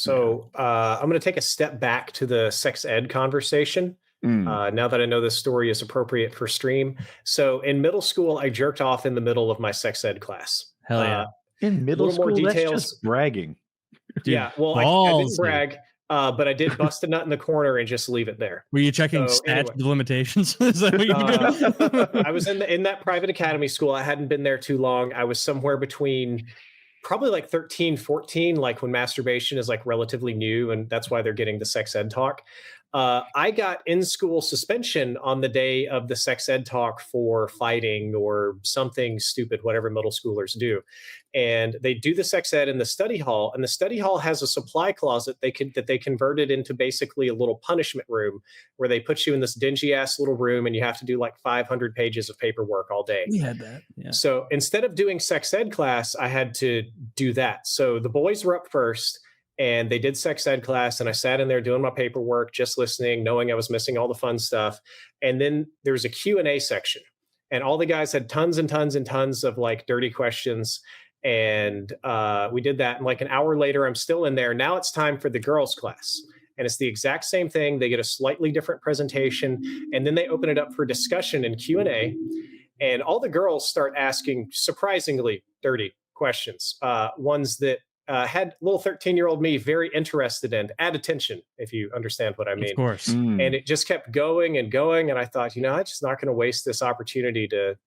So I'm going to take a step back to the sex ed conversation. Now that I know this story is appropriate for stream. So in middle school, I jerked off in the middle of my sex ed class. Hell yeah. In middle school, more details. That's just bragging. Dude, yeah, well, I didn't brag, but I did bust a nut in the corner and just leave it there. Were you checking statute of limitations? Is that what you did? I was in that private academy school. I hadn't been there too long. I was somewhere between probably like 13, 14, like when masturbation is like relatively new, and that's why they're getting the sex ed talk. I got in-school suspension on the day of the sex ed talk for fighting or something stupid, whatever middle schoolers do. And they do the sex ed in the study hall, and the study hall has a supply closet that they converted into basically a little punishment room where they put you in this dingy ass little room and you have to do like 500 pages of paperwork all day. We had that. Yeah. So instead of doing sex ed class, I had to do that. So the boys were up first, and they did sex ed class, and I sat in there doing my paperwork, just listening, knowing I was missing all the fun stuff. And then there was a Q&A section, and all the guys had tons and tons and tons of like dirty questions. And we did that. And like an hour later, I'm still in there. Now it's time for the girls' class. And it's the exact same thing. They get a slightly different presentation, and then they open it up for discussion and Q&A. And all the girls start asking surprisingly dirty questions, ones that had little 13-year-old me very interested in. Add attention, if you understand what I mean. Of course. And it just kept going and going. And I thought, I'm just not going to waste this opportunity to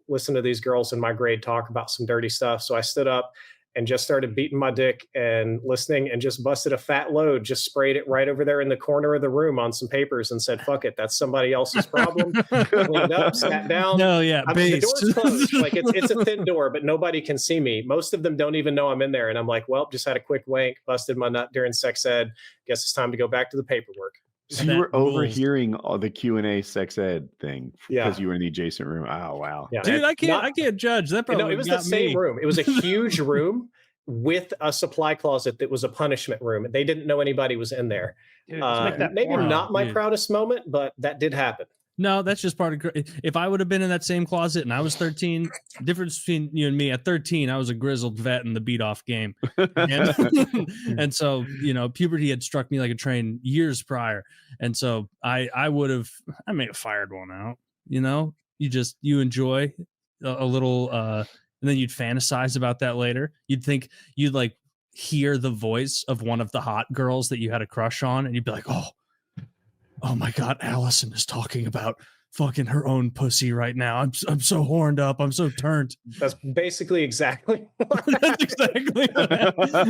listen to these girls in my grade talk about some dirty stuff. So I stood up and just started beating my dick and listening, and just busted a fat load, just sprayed it right over there in the corner of the room on some papers and said, fuck it, that's somebody else's problem. Cleaned up, sat down. No, yeah, the door's closed. Like it's a thin door, but nobody can see me. Most of them don't even know I'm in there. And I'm like, well, just had a quick wank, busted my nut during sex ed. Guess it's time to go back to the paperwork. So you were overhearing all the Q&A sex ed thing because you were in the adjacent room. Oh, wow. Yeah. Dude, I can't judge. That probably it was the same room. It was a huge room with a supply closet that was a punishment room. They didn't know anybody was in there. Dude, maybe not my proudest moment, but that did happen. No, that's just part of. If I would have been in that same closet and I was 13, difference between you and me, at 13, I was a grizzled vet in the beat off game. And so, puberty had struck me like a train years prior. And so I may have fired one out, you enjoy a little, and then you'd fantasize about that later. You'd think you'd like hear the voice of one of the hot girls that you had a crush on. And you'd be like, oh my God, Allison is talking about fucking her own pussy right now. I'm so horned up. I'm so turned. That's basically exactly. That's exactly.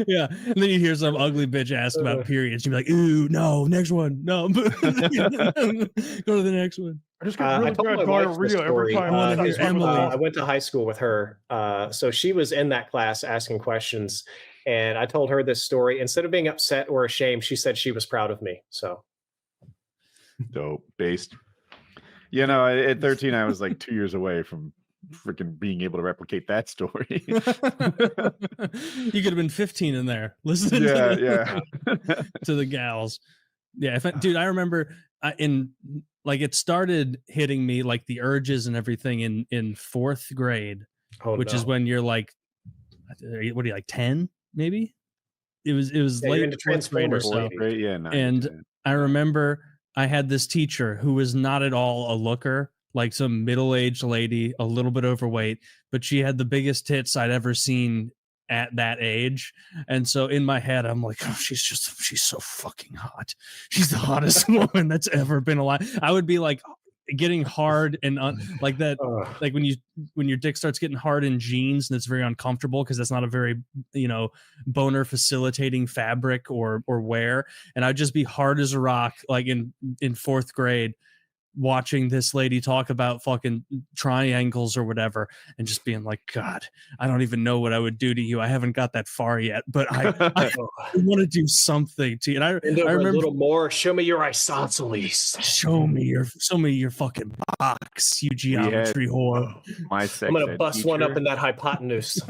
Yeah. And then you hear some ugly bitch ask about periods. You'd be like, ooh, no, next one. No. Go to the next one. I just got really good gonorrhea every time I went to high school with her. So she was in that class asking questions, and I told her this story. Instead of being upset or ashamed, she said she was proud of me. So dope. Based. At 13, I was like 2 years away from freaking being able to replicate that story. You could have been 15 in there listening to the gals. Yeah, dude, I remember it started hitting me like the urges and everything in fourth grade, which is when you're like, what are you, like 10 maybe? It was late into fourth grade or so. And I remember I had this teacher who was not at all a looker, like some middle-aged lady, a little bit overweight, but she had the biggest tits I'd ever seen at that age. And so in my head, I'm like, oh, she's so fucking hot. She's the hottest woman that's ever been alive. I would be like getting hard and like that, like when your dick starts getting hard in jeans and it's very uncomfortable because that's not a very boner facilitating fabric or wear. And I'd just be hard as a rock, like in fourth grade, watching this lady talk about fucking triangles or whatever, and just being like, God, I don't even know what I would do to you. I haven't got that far yet, but I want to do something to you. And I remember a little more. Show me your isosceles. Show me your fucking box, you geometry whore. I'm gonna bust one up in that hypotenuse.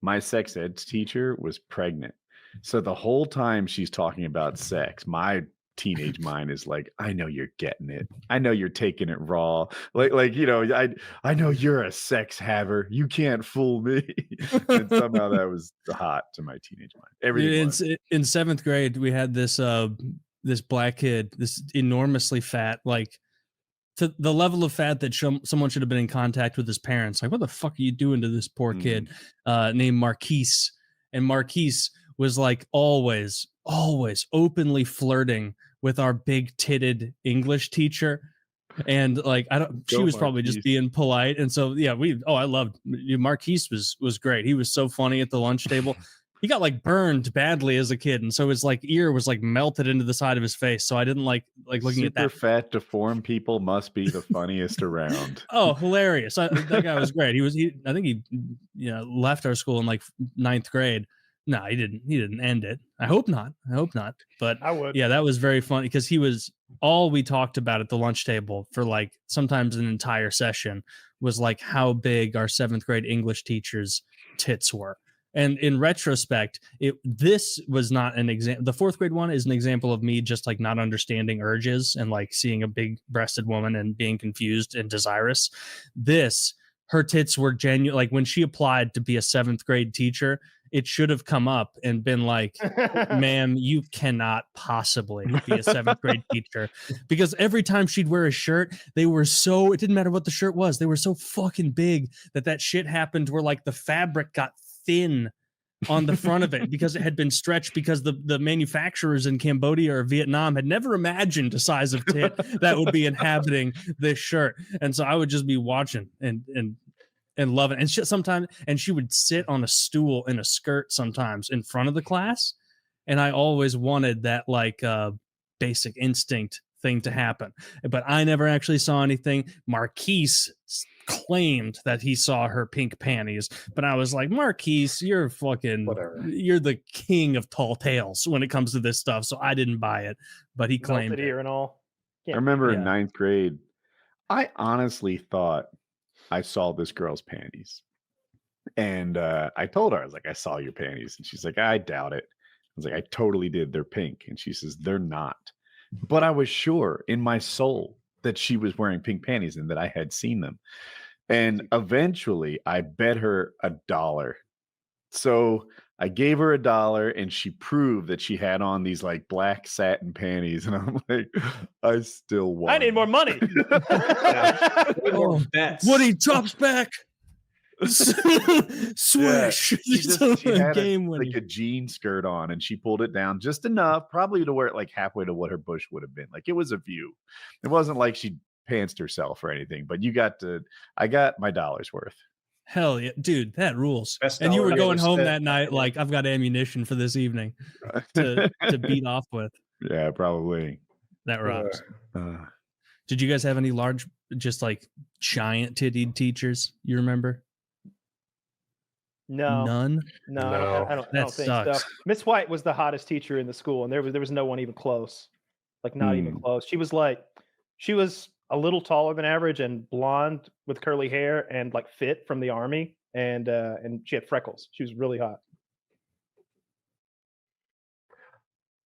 My sex ed teacher was pregnant, so the whole time she's talking about sex, my teenage mind is like, I know you're getting it. I know you're taking it raw. Like you know, I know you're a sex haver. You can't fool me. And somehow that was hot to my teenage mind. Everything in 7th grade, we had this this black kid, this enormously fat, like to the level of fat that someone should have been in contact with his parents. Like, what the fuck are you doing to this poor kid? Named Marquise. And Marquise was like always openly flirting with our big titted English teacher. And like, she was probably just being polite. And so, yeah, I loved Marquise was great. He was so funny at the lunch table. He got like burned badly as a kid, and so his like ear was like melted into the side of his face. So I didn't like looking at that. Super fat, deformed people must be the funniest around. Oh, hilarious! That guy was great. I think he left our school in like 9th grade. No, he didn't end it. I hope not. But I would. Yeah, that was very funny because he was all we talked about at the lunch table for like sometimes an entire session was like how big our 7th grade English teacher's tits were. And in retrospect, this was not an example. The 4th grade one is an example of me just like not understanding urges and like seeing a big breasted woman and being confused and desirous. Her tits were genuine. Like when she applied to be a 7th grade teacher, it should have come up and been like, ma'am, you cannot possibly be a 7th grade teacher. Because every time she'd wear a shirt, it didn't matter what the shirt was. They were so fucking big that shit happened where like the fabric got thin on the front of it because it had been stretched because the manufacturers in Cambodia or Vietnam had never imagined a size of tit that would be inhabiting this shirt. And so I would just be watching and love it. And she would sit on a stool in a skirt sometimes in front of the class. And I always wanted that like basic instinct thing to happen, but I never actually saw anything. Marquise claimed that he saw her pink panties, but I was like, Marquise, you're fucking whatever. You're the king of tall tales when it comes to this stuff. So I didn't buy it, but he claimed it. Ear and all. I remember in 9th grade, I honestly thought I saw this girl's panties, and I told her, I was like, I saw your panties, and she's like, I doubt it. I was like, I totally did. They're pink, and she says they're not, but I was sure in my soul that she was wearing pink panties and that I had seen them. And eventually I bet her $1. So I gave her $1 and she proved that she had on these like black satin panties. And I'm like, I still won. I need more money. Woody drops back. Swish. Yeah. She had like a jean skirt on and she pulled it down just enough, probably to wear it like halfway to what her bush would have been. Like it was a view. It wasn't like she pantsed herself or anything, but I got my $1 worth. Hell yeah, dude, that rules. And you were going home that night like, I've got ammunition for this evening to beat off with. Yeah, probably. That rocks. Did you guys have any large, just like giant tittied teachers you remember? No. None? No. I don't think so. Miss White was the hottest teacher in the school, and there was no one even close. Like not even close. She was a little taller than average and blonde with curly hair and like fit from the army, and she had freckles. She was really hot.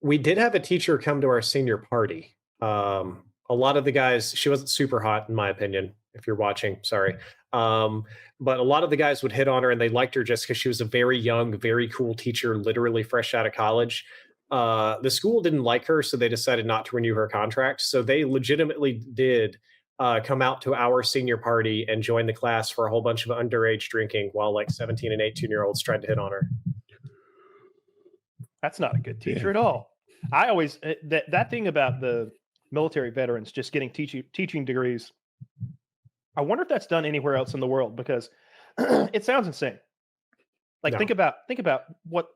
We did have a teacher come to our senior party. A lot of the guys, she wasn't super hot in my opinion, if you're watching, sorry. But a lot of the guys would hit on her and they liked her just because she was a very young, very cool teacher, literally fresh out of college. The school didn't like her, so they decided not to renew her contract. So they legitimately did come out to our senior party and join the class for a whole bunch of underage drinking while like 17 and 18-year-olds tried to hit on her. That's not a good teacher at all. I always, that thing about the military veterans just getting teaching degrees, I wonder if that's done anywhere else in the world, because it sounds insane. Like think about what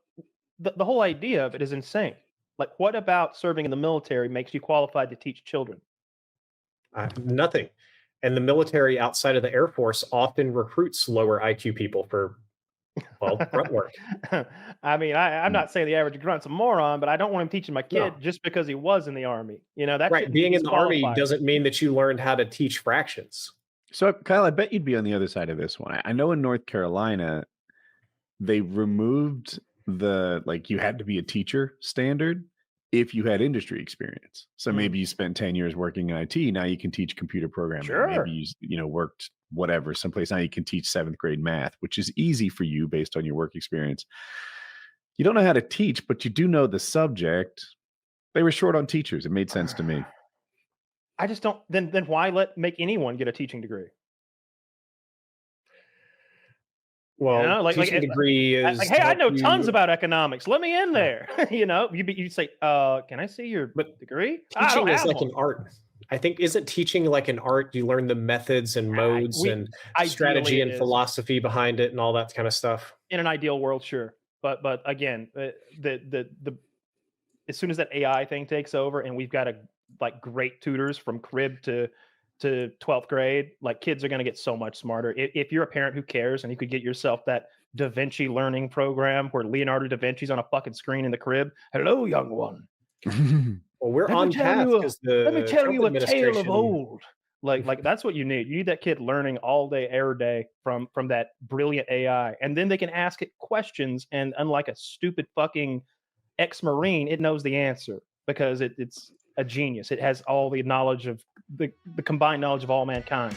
the whole idea of it is insane. Like what about serving in the military makes you qualified to teach children? Nothing. And the military outside of the Air Force often recruits lower IQ people for, well, grunt work. I mean, I'm not saying the average grunt's a moron, but I don't want him teaching my kid just because he was in the Army. You know, that right. Being in the Army doesn't mean that you learned how to teach fractions. So, Kyle, I bet you'd be on the other side of this one. I know in North Carolina, they removed the, like, you had to be a teacher standard, if you had industry experience. So maybe you spent 10 years working in IT. Now you can teach computer programming. Sure. Maybe you worked whatever, someplace. Now you can teach 7th grade math, which is easy for you based on your work experience. You don't know how to teach, but you do know the subject. They were short on teachers. It made sense to me. I just don't. Then why make anyone get a teaching degree? Well, teaching degree is like, hey, I know tons about economics. Let me in there. You say, can I see your degree? Teaching is like an art. I think, isn't teaching like an art? You learn the methods and modes and strategy and philosophy behind it and all that kind of stuff. In an ideal world, sure. But again, the as soon as that AI thing takes over and we've got great tutors from crib to 12th grade, like kids are going to get so much smarter. If you're a parent who cares and you could get yourself that Da Vinci learning program where Leonardo da Vinci's on a fucking screen in the crib. Hello, young one. Well, we're on path because let me tell you a tale of old. Like that's what you need. You need that kid learning all day, every day from that brilliant AI, and then they can ask it questions. And unlike a stupid fucking ex-Marine, it knows the answer because it's a genius. It has all the knowledge of the combined knowledge of all mankind.